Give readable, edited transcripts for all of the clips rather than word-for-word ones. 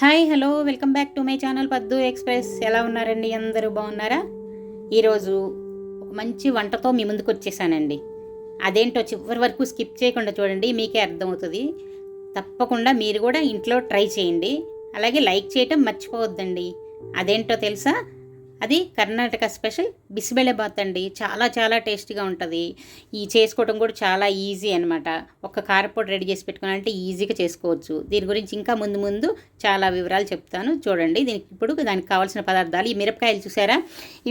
Hi hello welcome back to my channel పద్దు express. ఎలా ఉన్నారండి? అందరూ బాగున్నారా? ఈరోజు ఒక మంచి వంటతో మీ ముందుకు వచ్చేసానండి. అదేంటో చివరి వరకు స్కిప్ చేయకుండా చూడండి, మీకే అర్థమవుతుంది. తప్పకుండా మీరు కూడా ఇంట్లో ట్రై చేయండి. అలాగే లైక్ చేయటం మర్చిపోవద్దండి. అదేంటో తెలుసా? అది కర్ణాటక స్పెషల్ బిసిబెళెబాత్ అండి. చాలా చాలా టేస్టీగా ఉంటుంది. ఈ చేసుకోవడం కూడా చాలా ఈజీ అనమాట. ఒక కారపొడి రెడీ చేసి పెట్టుకోవాలంటే ఈజీగా చేసుకోవచ్చు. దీని గురించి ఇంకా ముందు ముందు చాలా వివరాలు చెప్తాను, చూడండి. దానికి కావాల్సిన పదార్థాలు, ఈ మిరపకాయలు చూసారా,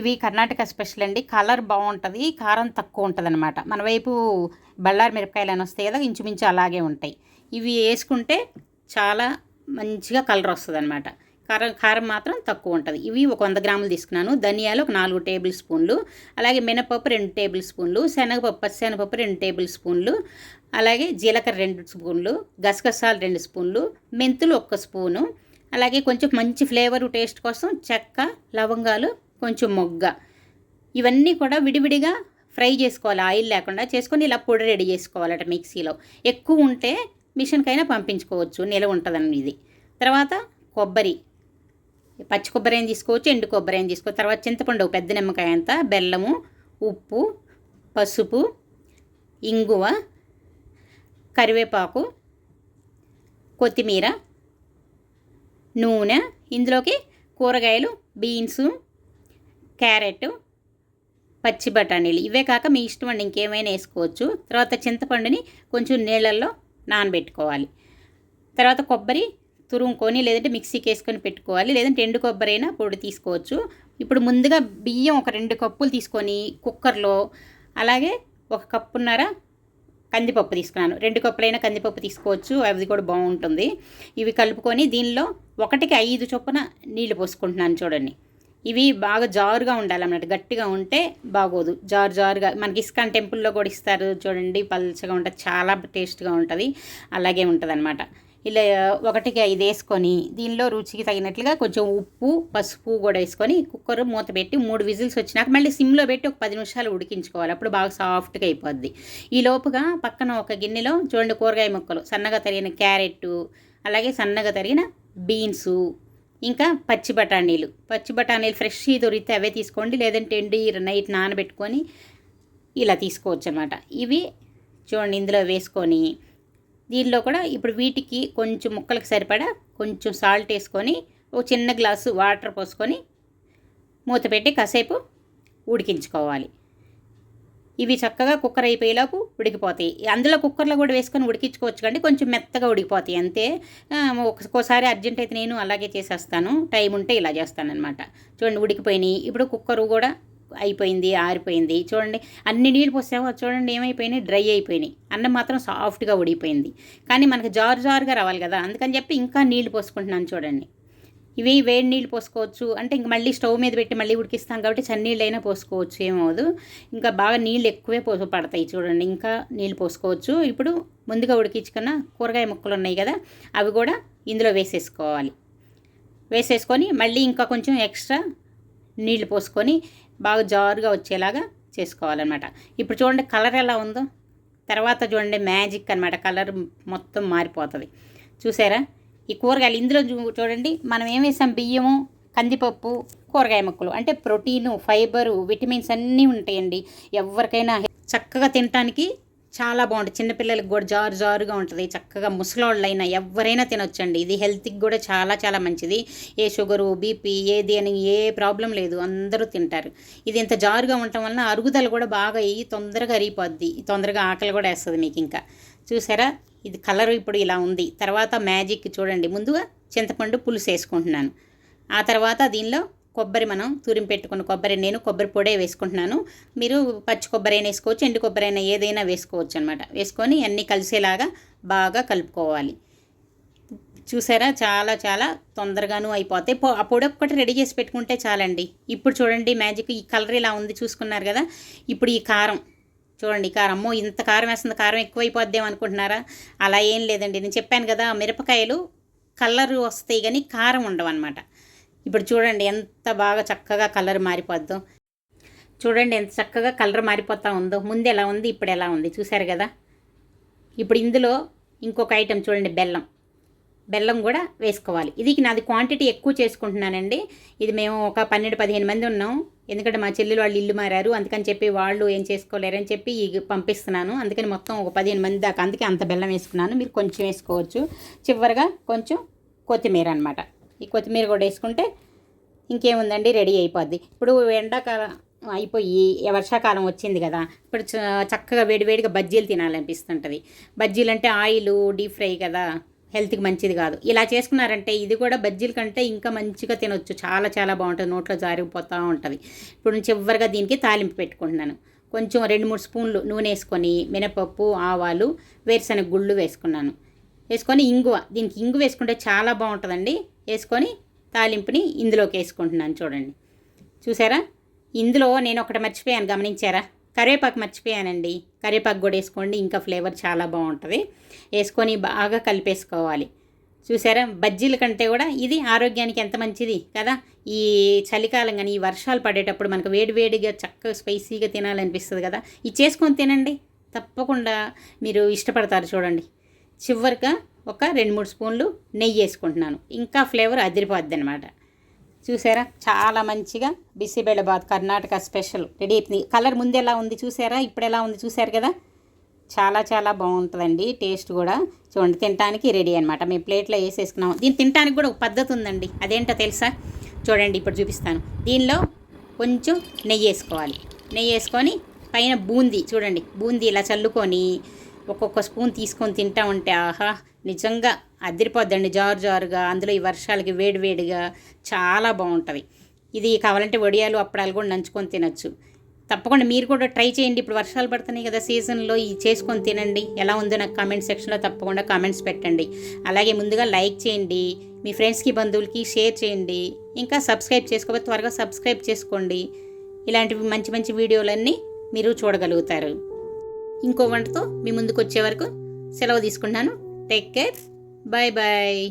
ఇవి కర్ణాటక స్పెషల్ అండి. కలర్ బాగుంటుంది, కారం తక్కువ ఉంటుంది అనమాట. మన వైపు బళ్ళారి మిరపకాయలు అని వస్తాయి కదా, ఇంచుమించు అలాగే ఉంటాయి. ఇవి వేసుకుంటే చాలా మంచిగా కలర్ వస్తుంది అనమాట. కారం మాత్రం తక్కువ ఉంటుంది. ఇవి ఒక 100 గ్రాములు తీసుకున్నాను. ధనియాలు ఒక 4 టేబుల్ స్పూన్లు, అలాగే మినపప్పు 2 టేబుల్ స్పూన్లు, పచ్చెనగపప్పు 2 టేబుల్ స్పూన్లు, అలాగే జీలకర్ర 2 స్పూన్లు, గసగసాలు 2 స్పూన్లు, మెంతులు 1 స్పూను, అలాగే కొంచెం మంచి ఫ్లేవరు టేస్ట్ కోసం చెక్క, లవంగాలు, కొంచెం మొగ్గ, ఇవన్నీ కూడా విడివిడిగా ఫ్రై చేసుకోవాలి. ఆయిల్ లేకుండా చేసుకొని ఇలా పొడి రెడీ చేసుకోవాలట మిక్సీలో. ఎక్కువ ఉంటే మిషన్కైనా పంపించుకోవచ్చు, నిలవ ఉంటుందండి ఇది. తర్వాత కొబ్బరి, పచ్చి కొబ్బరి అయినా తీసుకోవచ్చు, ఎండు కొబ్బరి అయినా తీసుకోవచ్చు. తర్వాత చింతపండు పెద్ద నిమ్మకాయ అంతా, బెల్లము, ఉప్పు, పసుపు, ఇంగువ, కరివేపాకు, కొత్తిమీర, నూనె. ఇందులోకి కూరగాయలు, బీన్సు, క్యారెట్, పచ్చి బఠానీలు. ఇవే కాక మీ ఇష్టం అండి, ఇంకేమైనా వేసుకోవచ్చు. తర్వాత చింతపండుని కొంచెం నీళ్ళల్లో నానబెట్టుకోవాలి. తర్వాత కొబ్బరి తురుముకొని లేదంటే మిక్సీకి వేసుకొని పెట్టుకోవాలి, లేదంటే ఎండు కొబ్బరి అయినా పొడి తీసుకోవచ్చు. ఇప్పుడు ముందుగా బియ్యం ఒక 2 కప్పులు తీసుకొని కుక్కర్లో, అలాగే 1 కప్పున్నర కందిపప్పు తీసుకున్నాను. 2 కప్పులైనా కందిపప్పు తీసుకోవచ్చు, అది కూడా బాగుంటుంది. ఇవి కలుపుకొని దీనిలో 1కి 5 చొప్పున నీళ్లు పోసుకుంటున్నాను. చూడండి, ఇవి బాగా జారుగా ఉండాలన్నమాట. గట్టిగా ఉంటే బాగోదు. జారుగా మనకి ఇస్కాన్ టెంపుల్లో కూడా ఇస్తారు చూడండి, పల్చగా ఉంటుంది, చాలా టేస్ట్గా ఉంటుంది. అలాగే ఉంటుంది అనమాట. ఇలా 1కి 5 వేసుకొని దీనిలో రుచికి తగినట్లుగా కొంచెం ఉప్పు, పసుపు కూడా వేసుకొని కుక్కర్ మూత పెట్టి 3 విజిల్స్ వచ్చినాక మళ్ళీ సిమ్లో పెట్టి ఒక 10 నిమిషాలు ఉడికించుకోవాలి. అప్పుడు బాగా సాఫ్ట్గా అయిపోద్ది. ఈ లోపుగా పక్కన ఒక గిన్నెలో చూడండి కూరగాయ ముక్కలు, సన్నగా తరిగిన క్యారెట్, అలాగే సన్నగా తరిగిన బీన్సు, ఇంకా పచ్చి బఠానీలు ఫ్రెష్ దొరికితే అవే తీసుకోండి, లేదంటే ఎండి నైట్ నానబెట్టుకొని ఇలా తీసుకోవచ్చు అనమాట. ఇవి చూడండి ఇందులో వేసుకొని దీనిలో కూడా ఇప్పుడు వీటికి కొంచెం ముక్కలకు సరిపడా కొంచెం సాల్ట్ వేసుకొని ఒక చిన్న గ్లాసు వాటర్ పోసుకొని మూత పెట్టి కాసేపు ఉడికించుకోవాలి. ఇవి చక్కగా కుక్కర్ అయిపోయేలోపు ఉడికిపోతాయి. అందులో కుక్కర్లో కూడా వేసుకొని ఉడికించుకోవచ్చు కండి, కొంచెం మెత్తగా ఉడికిపోతాయి అంతే. ఒక్కోసారి అర్జెంట్ అయితే నేను అలాగే చేసేస్తాను, టైం ఉంటే ఇలా చేస్తానన్నమాట. చూడండి ఉడికిపోయినాయి. ఇప్పుడు కుక్కరు కూడా అయిపోయింది, ఆరిపోయింది. చూడండి అన్ని నీళ్ళు పోసామో చూడండి ఏమైపోయినాయి, డ్రై అయిపోయినాయి. అన్నం మాత్రం సాఫ్ట్గా ఉడికిపోయింది. కానీ మనకు జారుగా రావాలి కదా, అందుకని చెప్పి ఇంకా నీళ్ళు పోసుకుంటున్నాను. చూడండి, ఇవి వేడి నీళ్ళు పోసుకోవచ్చు. అంటే ఇంక మళ్ళీ స్టవ్ మీద పెట్టి మళ్ళీ ఉడికిస్తాం కాబట్టి చన్నీళ్ళు అయినా పోసుకోవచ్చు, ఏమవుదు. ఇంకా బాగా నీళ్ళు ఎక్కువే పడతాయి. చూడండి ఇంకా నీళ్ళు పోసుకోవచ్చు. ఇప్పుడు ముందుగా ఉడికించుకున్న కూరగాయ ముక్కలు ఉన్నాయి కదా, అవి కూడా ఇందులో వేసేసుకొని మళ్ళీ ఇంకా కొంచెం ఎక్స్ట్రా నీళ్ళు పోసుకొని బాగా జారుగా వచ్చేలాగా చేసుకోవాలన్నమాట. ఇప్పుడు చూడండి కలర్ ఎలా ఉందో. తర్వాత చూడండి మ్యాజిక్ అనమాట, కలర్ మొత్తం మారిపోతుంది. చూసారా ఈ కూరగాయలు ఇందులో చూడండి మనం ఏం వేసాం, బియ్యము, కందిపప్పు, కూరగాయ ముక్కలు, అంటే ప్రోటీను, ఫైబరు, విటమిన్స్ అన్నీ ఉంటాయండి. ఎవరికైనా చక్కగా తినటానికి చాలా బాగుంటుంది. చిన్నపిల్లలకి కూడా జారుగా ఉంటుంది. చక్కగా ముసలోళ్ళైనా ఎవరైనా తినొచ్చండి. ఇది హెల్త్కి కూడా చాలా చాలా మంచిది. ఏ షుగరు, బీపీ ఏది అని ఏ ప్రాబ్లం లేదు, అందరూ తింటారు. ఇది ఇంత జారుగా ఉండటం వలన అరుగుదల కూడా బాగా అయ్యి తొందరగా అరిగిపోద్ది, తొందరగా ఆకలి కూడా వేస్తుంది మీకు. ఇంకా చూసారా ఇది కలర్ ఇప్పుడు ఇలా ఉంది. తర్వాత మ్యాజిక్ చూడండి, ముందుగా చింతపండు పులుసు వేసుకుంటున్నాను. ఆ తర్వాత దీనిలో కొబ్బరి, మనం తురిమి పెట్టుకున్న కొబ్బరి, నేను కొబ్బరి పొడే వేసుకుంటున్నాను. మీరు పచ్చి కొబ్బరి అయినా వేసుకోవచ్చు, ఎండు కొబ్బరి అయినా ఏదైనా వేసుకోవచ్చు అనమాట. వేసుకొని అన్నీ కలిసేలాగా బాగా కలుపుకోవాలి. చూసారా చాలా చాలా తొందరగాను అయిపోతాయి. ఆ పొడి ఒక్కటి రెడీ చేసి పెట్టుకుంటే చాలండి. ఇప్పుడు చూడండి మ్యాజిక్, ఈ కలర్ ఇలా ఉంది చూసుకున్నారు కదా. ఇప్పుడు ఈ కారం చూడండి, కారం, అమ్మో ఇంత కారం వేస్తుంది, కారం ఎక్కువైపోద్దేమో అనుకుంటున్నారా? అలా ఏం లేదండి. నేను చెప్పాను కదా, మిరపకాయలు కలర్ వస్తాయి కానీ కారం ఉండవు అనమాట. ఇప్పుడు చూడండి ఎంత బాగా చక్కగా కలర్ మారిపోద్దో. చూడండి ఎంత చక్కగా కలర్ మారిపోతూ ఉందో. ముందు ఎలా ఉంది, ఇప్పుడు ఎలా ఉంది చూసారు కదా. ఇప్పుడు ఇందులో ఇంకొక ఐటెం చూడండి, బెల్లం. బెల్లం కూడా వేసుకోవాలి. ఇది నాది క్వాంటిటీ ఎక్కువ చేసుకుంటున్నానండి. ఇది మేము ఒక 12-15 మంది ఉన్నాం. ఎందుకంటే మా చెల్లెలు వాళ్ళు ఇల్లు మారారు, అందుకని చెప్పి వాళ్ళు ఏం చేసుకోలేరని చెప్పి పంపిస్తున్నాను. అందుకని మొత్తం ఒక 15 మంది దాకా, అందుకే అంత బెల్లం వేసుకున్నాను. మీరు కొంచెం వేసుకోవచ్చు. చివరిగా కొంచెం కొత్తిమీర అనమాట. ఈ కొత్తిమీర కూడా వేసుకుంటే ఇంకేముందండి, రెడీ అయిపోద్ది. ఇప్పుడు ఎండాకాలం అయిపోయి వర్షాకాలం వచ్చింది కదా, ఇప్పుడు చక్కగా వేడివేడిగా బజ్జీలు తినాలనిపిస్తుంటుంది. బజ్జీలు అంటే ఆయిల్ డీప్ ఫ్రై కదా, హెల్త్కి మంచిది కాదు. ఇలా చేసుకున్నారంటే ఇది కూడా బజ్జీల కంటే ఇంకా మంచిగా తినొచ్చు. చాలా చాలా బాగుంటుంది, నోట్లో జారిపోతూ ఉంటుంది. ఇప్పుడు చివరిగా దీనికి తాలింపు పెట్టుకుంటున్నాను. కొంచెం 2-3 స్పూన్లు నూనె వేసుకొని మినపప్పు, ఆవాలు, వేరుశనగ గుళ్ళు వేసుకున్నాను. వేసుకొని ఇంగువ, దీనికి ఇంగువ వేసుకుంటే చాలా బాగుంటుందండి. వేసుకొని తాలింపుని ఇందులోకి వేసుకుంటున్నాను. చూడండి, చూసారా? ఇందులో నేను ఒకటి మర్చిపోయాను, గమనించారా? కరివేపాకు మర్చిపోయానండి. కరివేపాకు కూడా వేసుకోండి, ఇంకా ఫ్లేవర్ చాలా బాగుంటుంది. వేసుకొని బాగా కలిపేసుకోవాలి. చూసారా? బజ్జీల కంటే కూడా ఇది ఆరోగ్యానికి ఎంత మంచిది కదా. ఈ చలికాలం కానీ ఈ వర్షాలు పడేటప్పుడు మనకు వేడివేడిగా చక్కగా స్పైసీగా తినాలనిపిస్తుంది కదా. ఇది చేసుకొని తినండి, తప్పకుండా మీరు ఇష్టపడతారు. చూడండి, చివరిగా ఒక 2-3 స్పూన్లు నెయ్యి వేసుకుంటున్నాను. ఇంకా ఫ్లేవర్ అదిరిపోద్ది అనమాట. చూసారా? చాలా మంచిగా బిసిబెళ్ళబాత్ కర్ణాటక స్పెషల్ రెడీ అయిపోయింది. కలర్ ముందు ఎలా ఉంది చూసారా, ఇప్పుడు ఎలా ఉంది చూసారు కదా. చాలా చాలా బాగుంటుందండి, టేస్ట్ కూడా. చూడండి, తినడానికి రెడీ అనమాట. మేము ప్లేట్లో వేసేసుకున్నాం. దీన్ని తినడానికి కూడా ఒక పద్ధతి ఉందండి, అదేంటో తెలుసా? చూడండి, ఇప్పుడు చూపిస్తాను. దీనిలో కొంచెం నెయ్యి వేసుకోవాలి. నెయ్యి వేసుకొని పైన బూందీ, చూడండి, బూందీ ఇలా చల్లుకొని ఒక్కొక్క స్పూన్ తీసుకొని తింటా ఉంటే ఆహా, నిజంగా అదిరిపోద్దండి, జారు జారుగా. అందులో ఈ వర్షాలకి వేడివేడిగా చాలా బాగుంటుంది. ఇది కావాలంటే వడియాలు, అప్పడాలు కూడా నంచుకొని తినచ్చు. తప్పకుండా మీరు కూడా ట్రై చేయండి. ఇప్పుడు వర్షాలు పడుతున్నాయి కదా సీజన్లో, ఈ చేసుకొని తినండి. ఎలా ఉందో నాకు కామెంట్ సెక్షన్లో తప్పకుండా కామెంట్స్ పెట్టండి. అలాగే ముందుగా లైక్ చేయండి, మీ ఫ్రెండ్స్కి బంధువులకి షేర్ చేయండి. ఇంకా సబ్స్క్రైబ్ చేసుకోకపోతే త్వరగా సబ్స్క్రైబ్ చేసుకోండి. ఇలాంటివి మంచి మంచి వీడియోలన్నీ మీరు చూడగలుగుతారు. ఇంకో వంటతో మీ ముందుకు వచ్చే వరకు సెలవు తీసుకుంటాను. Take care, bye bye.